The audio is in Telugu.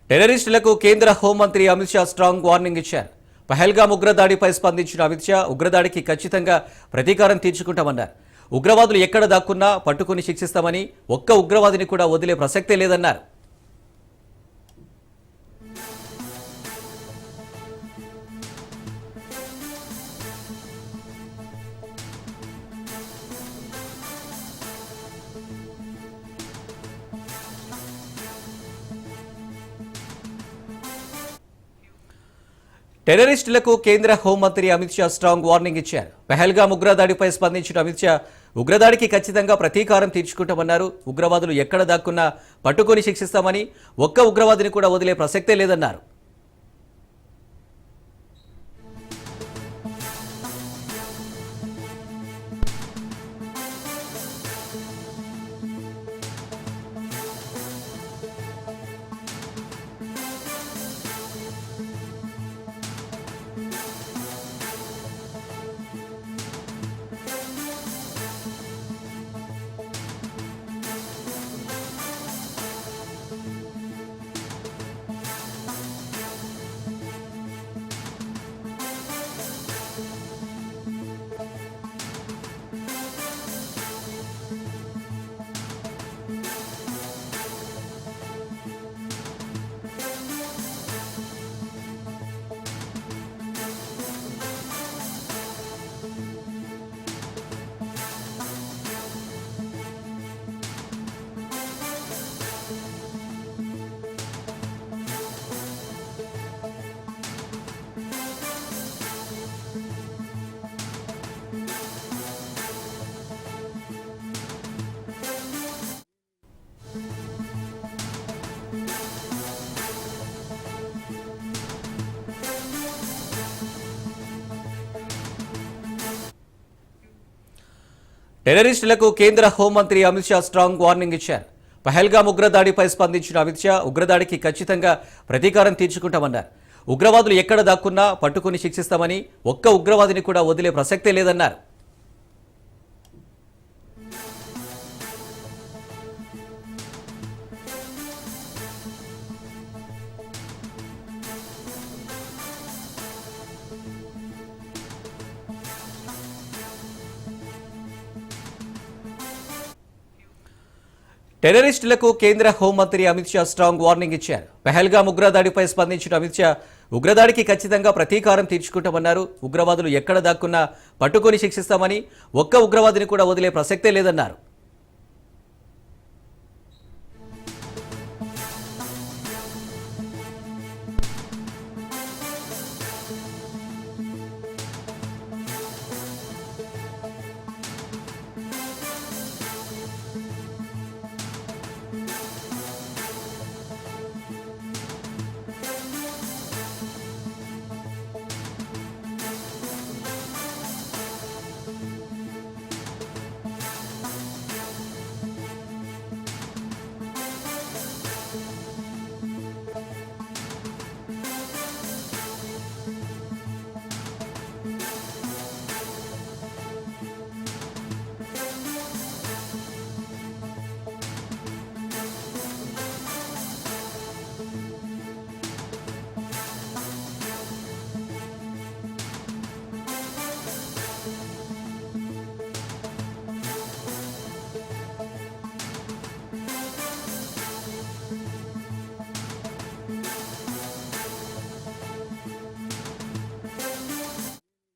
టెర్రరిస్టులకు కేంద్ర హోంమంత్రి అమిత్ షా స్ట్రాంగ్ వార్నింగ్ ఇచ్చారు. పహల్గామ్ ఉగ్రదాడిపై స్పందించిన అమిత్ షా ఉగ్రదాడికి ఖచ్చితంగా ప్రతీకారం తీర్చుకుంటామన్నారు. ఉగ్రవాదులు ఎక్కడ దాక్కున్నా పట్టుకుని శిక్షిస్తామని, ఒక్క ఉగ్రవాదిని కూడా వదిలే ప్రసక్తే లేదన్నారు. టెర్రరిస్టులకు కేంద్ర హోంమంత్రి అమిత్ షా స్ట్రాంగ్ వార్నింగ్ ఇచ్చారు. పహల్గామ్ ఉగ్రదాడిపై స్పందించిన అమిత్ షా ఉగ్రదాడికి ఖచ్చితంగా ప్రతీకారం తీర్చుకుంటామన్నారు. ఉగ్రవాదులు ఎక్కడ దాక్కున్నా పట్టుకొని శిక్షిస్తామని, ఒక్క ఉగ్రవాదిని కూడా వదిలే ప్రసక్తే లేదన్నారు. టెర్రరిస్టులకు కేంద్ర హోంమంత్రి అమిత్ షా స్ట్రాంగ్ వార్నింగ్ ఇచ్చారు. పహల్గామ్ ఉగ్రదాడిపై స్పందించిన అమిత్ షా ఉగ్రదాడికి ఖచ్చితంగా ప్రతీకారం తీర్చుకుంటామన్నారు. ఉగ్రవాదులు ఎక్కడ దాక్కున్నా పట్టుకుని శిక్షిస్తామని, ఒక్క ఉగ్రవాదిని కూడా వదిలే ప్రసక్తే లేదన్నారు. టెర్రరిస్టులకు కేంద్ర హోంమంత్రి అమిత్ షా స్ట్రాంగ్ వార్నింగ్ ఇచ్చారు. పహల్గామ్ ఉగ్రదాడిపై స్పందించిన అమిత్ షా ఉగ్రదాడికి ఖచ్చితంగా ప్రతీకారం తీర్చుకుంటామన్నారు. ఉగ్రవాదులు ఎక్కడ దాక్కున్నా పట్టుకొని శిక్షిస్తామని, ఒక్క ఉగ్రవాదిని కూడా వదిలే ప్రసక్తే లేదన్నారు.